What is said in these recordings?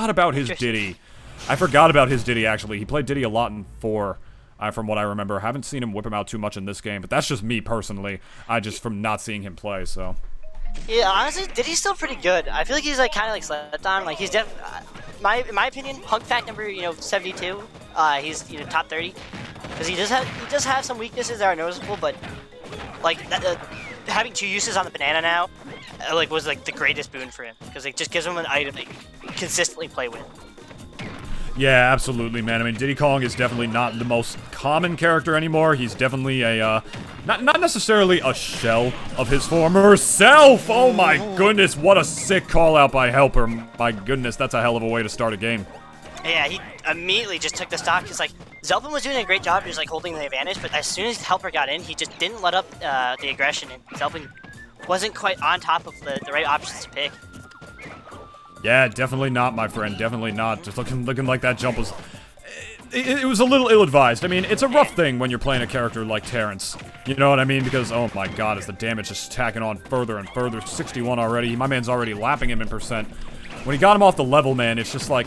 forgot about his Diddy. I forgot about his Diddy, actually. He played Diddy a lot in 4, from what I remember. Haven't seen him whip him out too much in this game, but that's just me personally. From not seeing him play, so. Yeah, honestly, Diddy's still pretty good. I feel like he's like kind of like slept on. Like he's in my opinion, Hunk Fact number 72. He's top 30 because he does have some weaknesses that are noticeable, but like having 2 uses on the banana now, was like the greatest boon for him because it just gives him an item that he can consistently play with. Yeah, absolutely, man. I mean, Diddy Kong is definitely not the most common character anymore. He's definitely a, not necessarily a shell of his former self. Oh my goodness, what a sick call out by HelpR. My goodness, that's a hell of a way to start a game. Yeah, he immediately just took the stock because like Zelpin was doing a great job just like holding the advantage, but as soon as HelpR got in, he just didn't let up the aggression, and Zelpin wasn't quite on top of the right options to pick. Yeah, definitely not, my friend. Definitely not. Just looking like that jump was... It was a little ill-advised. I mean, it's a rough thing when you're playing a character like Terrence. You know what I mean? Because, oh my god, is the damage just tacking on further and further. 61 already. My man's already lapping him in percent. When he got him off the level, man, it's just like...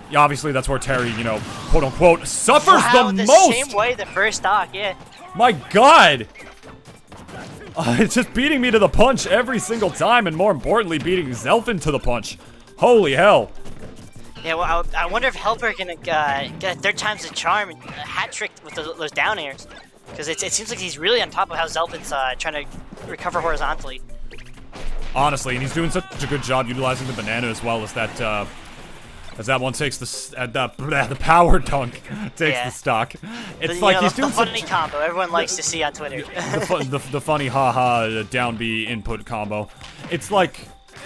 Yeah, obviously, that's where Terry, quote-unquote, suffers the most! Same way the first stock, yeah. My god! It's just beating me to the punch every single time, and more importantly, beating Zelpin to the punch. Holy hell. Yeah, well, I wonder if HelpR can get a 3rd time's the charm and hat trick with those down airs. Because it seems like he's really on top of how Zelpin's trying to recover horizontally. Honestly, and he's doing such a good job utilizing the banana as well as that, as that one takes the power dunk takes the stock. It's like he's doing the funny combo everyone likes to see on Twitter. the funny haha down B input combo. It's like...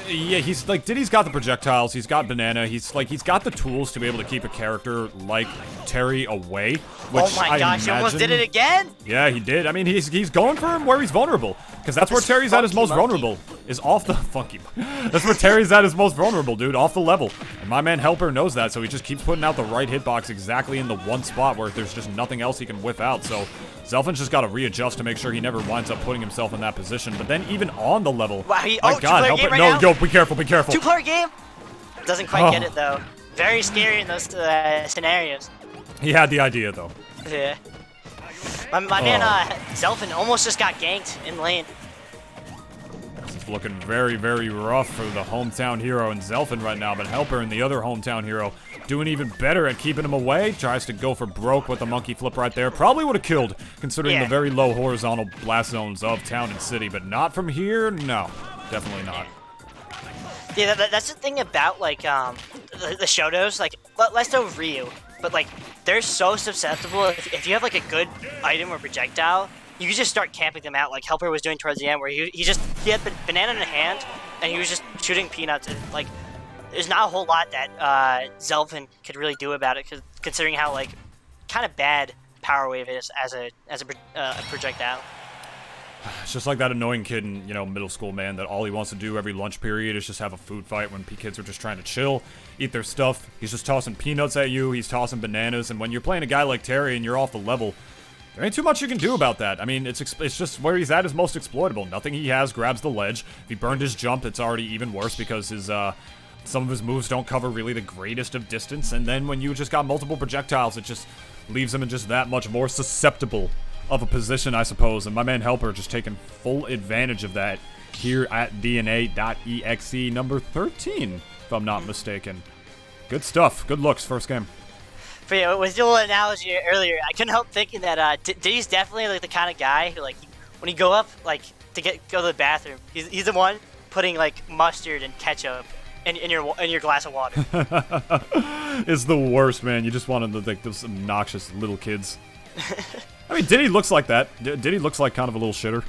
Yeah, he's like, Diddy's got the projectiles, he's got banana, he's got the tools to be able to keep a character like Terry away, which oh my gosh, he almost did it again? Yeah, he did. I mean, he's going for him where he's vulnerable, because that's where Terry's at his most vulnerable, is off the funky. That's where Terry's at his most vulnerable, dude, off the level. And my man HelpR knows that, so he just keeps putting out the right hitbox exactly in the one spot where there's just nothing else he can whip out, so Zelpin's just got to readjust to make sure he never winds up putting himself in that position. But then even on the level, wow, my God, HelpR! No, yo, be careful, be careful. 2-player game. Doesn't quite get it though. Very scary in those scenarios. He had the idea though. Yeah. My man, Zelpin almost just got ganked in lane. It's looking very, very rough for the hometown hero and Zelpin right now, but HelpR and the other hometown hero doing even better at keeping him away. Tries to go for broke with the monkey flip right there. Probably would have killed, considering the very low horizontal blast zones of town and city, but not from here. No, definitely not. Yeah, that's the thing about like the Shotos, like less so Ryu, but like they're so susceptible. If you have like a good item or projectile, you can just start camping them out like HelpR was doing towards the end, where he had banana in hand and he was just shooting peanuts. And like there's not a whole lot that Zelpin could really do about it, considering how like kind of bad Power Wave is as a projectile. It's just like that annoying kid in, middle school, man, that all he wants to do every lunch period is just have a food fight when kids are just trying to chill, eat their stuff. He's just tossing peanuts at you, he's tossing bananas, and when you're playing a guy like Terry and you're off the level, there ain't too much you can do about that. I mean, it's just where he's at is most exploitable. Nothing he has grabs the ledge. If he burned his jump, it's already even worse because his, some of his moves don't cover really the greatest of distance, and then when you just got multiple projectiles, it just leaves him in just that much more susceptible of a position, I suppose, and my man HelpR just taking full advantage of that here at DNA.EXE number 13, if I'm not mistaken. Good stuff. Good looks, first game. But yeah, with your little analogy earlier, I couldn't help thinking that Diddy's definitely like the kind of guy who, like, when you go up, like, to go to the bathroom, he's the one putting like mustard and ketchup in your glass of water. It's the worst, man. You just want to like those obnoxious little kids. I mean, Diddy looks like that. Diddy looks like kind of a little shitter.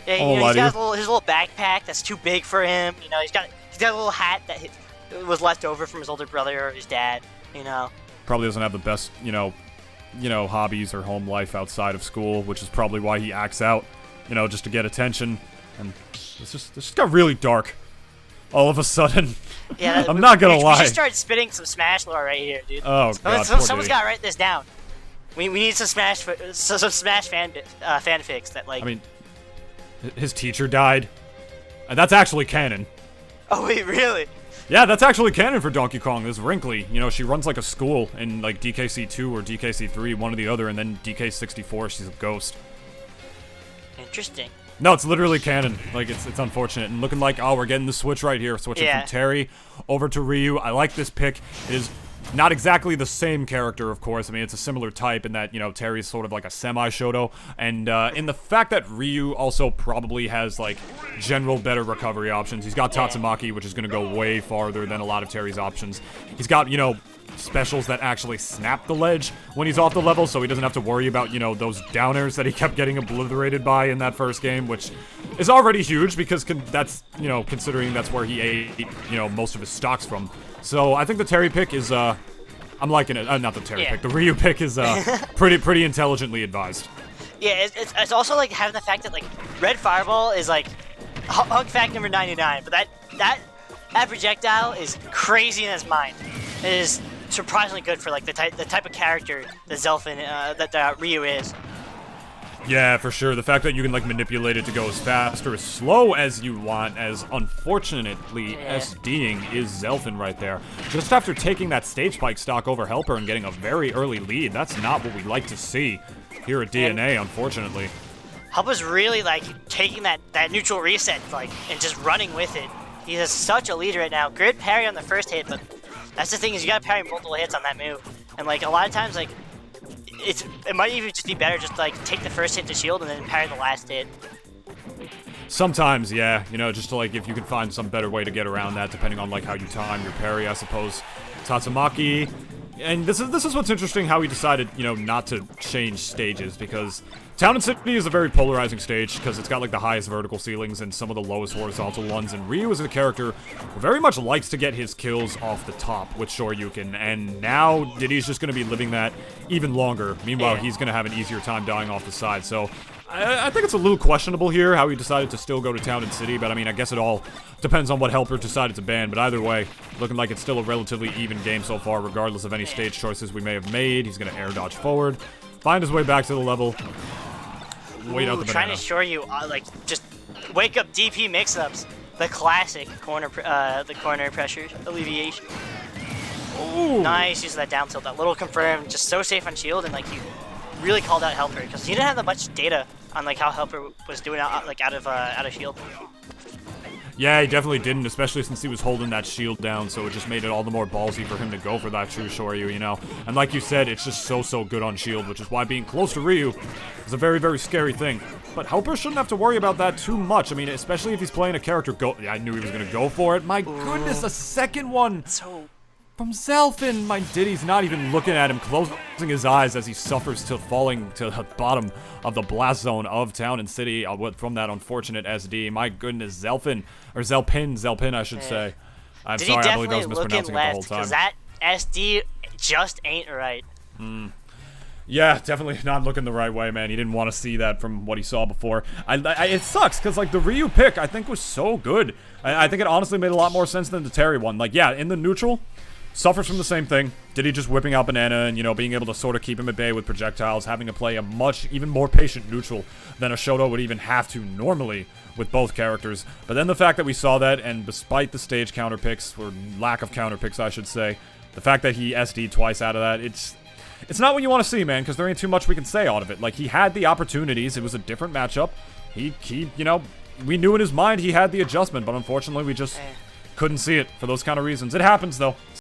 Yeah, he's got his little backpack that's too big for him. He's got a little hat that was left over from his older brother or his dad. Probably doesn't have the best, hobbies or home life outside of school, which is probably why he acts out, just to get attention. And this just got really dark all of a sudden. Yeah, I'm not gonna lie. We should start spitting some Smash lore right here, dude. Oh God, someone's gotta write this down. We need some Smash fanfics that like. I mean, his teacher died, and that's actually canon. Oh wait, really? Yeah, that's actually canon for Donkey Kong. This Wrinkly, you know, she runs like a school in like DKC2 or DKC3, one or the other, and then DK64, she's a ghost. Interesting. No, it's literally canon. Like, it's unfortunate. And looking like, oh, we're getting the switch right here. Switching from Terry over to Ryu. I like this pick. It is not exactly the same character, of course. I mean, it's a similar type in that, you know, Terry's sort of like a semi-Shoto. And in the fact that Ryu also probably has, like, general better recovery options. He's got Tatsumaki, which is going to go way farther than a lot of Terry's options. He's got, you know, specials that actually snap the ledge when he's off the level, so he doesn't have to worry about, you know, those downers that he kept getting obliterated by in that first game, which is already huge because that's, you know, considering that's where he ate, you know, most of his stocks from. So I think the Terry pick is, I'm liking it. Not the Terry pick. The Ryu pick is pretty intelligently advised. Yeah, it's also like having the fact that like Red Fireball is like hug fact number 99, but that projectile is crazy in his mind. It is surprisingly good for like the type of character that Zelpin that Ryu is. Yeah, for sure. The fact that you can like manipulate it to go as fast or as slow as you want, as unfortunately SDing is Zelpin right there. Just after taking that stage spike stock over HelpR and getting a very early lead, that's not what we like to see here at DNA, unfortunately. HelpR's really like taking that neutral reset like and just running with it. He has such a lead right now. Grid parry on the first hit, but that's the thing is you gotta parry multiple hits on that move. And like a lot of times like it might even just be better just like take the first hit to shield and then parry the last hit. Sometimes, yeah, you know, just to, like if you can find some better way to get around that, depending on like how you time your parry, I suppose. Tatsumaki, and this is what's interesting how he decided, you know, not to change stages, because Town and City is a very polarizing stage because it's got like the highest vertical ceilings and some of the lowest horizontal ones, and Ryu is a character who very much likes to get his kills off the top with Shoryuken, and now Diddy's just going to be living that even longer. Meanwhile, he's going to have an easier time dying off the side, so I think it's a little questionable here how he decided to still go to Town and City, but I mean, I guess it all depends on what HelpR decided to ban, but either way, looking like it's still a relatively even game so far, regardless of any stage choices we may have made. He's going to air dodge forward, find his way back to the level, wait out the banana. Trying to show you, like, just wake up DP mix-ups. The classic corner pressure alleviation. Ooh. Nice use of that down tilt, that little confirm, just so safe on shield, and like you really called out HelpR because he didn't have that much data on like how HelpR was doing out of shield. Yeah, he definitely didn't, especially since he was holding that shield down, so it just made it all the more ballsy for him to go for that true Shoryu, you know? And like you said, it's just so good on shield, which is why being close to Ryu is a very scary thing. But HelpR shouldn't have to worry about that too much. I mean, especially if he's playing a character I knew he was going to go for it. My goodness, a second one! So from Zelpin, my Diddy's not even looking at him, closing his eyes as he suffers to falling to the bottom of the blast zone of Town and City from that unfortunate SD. My goodness, Zelpin, I should say. I'm sorry, I believe I was mispronouncing it the whole time. Because that SD just ain't right. Yeah, definitely not looking the right way, man. He didn't want to see that from what he saw before. It sucks, because, like, the Ryu pick, I think, was so good. I think it honestly made a lot more sense than the Terry one. Like, yeah, in the neutral, suffers from the same thing. Diddy just whipping out Banana and, you know, being able to sort of keep him at bay with projectiles, having to play a even more patient neutral than a Shoto would even have to normally with both characters. But then the fact that we saw that, and despite the stage counter picks, or lack of counter picks, I should say, the fact that he SD'd twice out of that, it's not what you want to see, man, because there ain't too much we can say out of it. Like, he had the opportunities. It was a different matchup. He you know, we knew in his mind he had the adjustment, but unfortunately we just couldn't see it for those kind of reasons. It happens, though.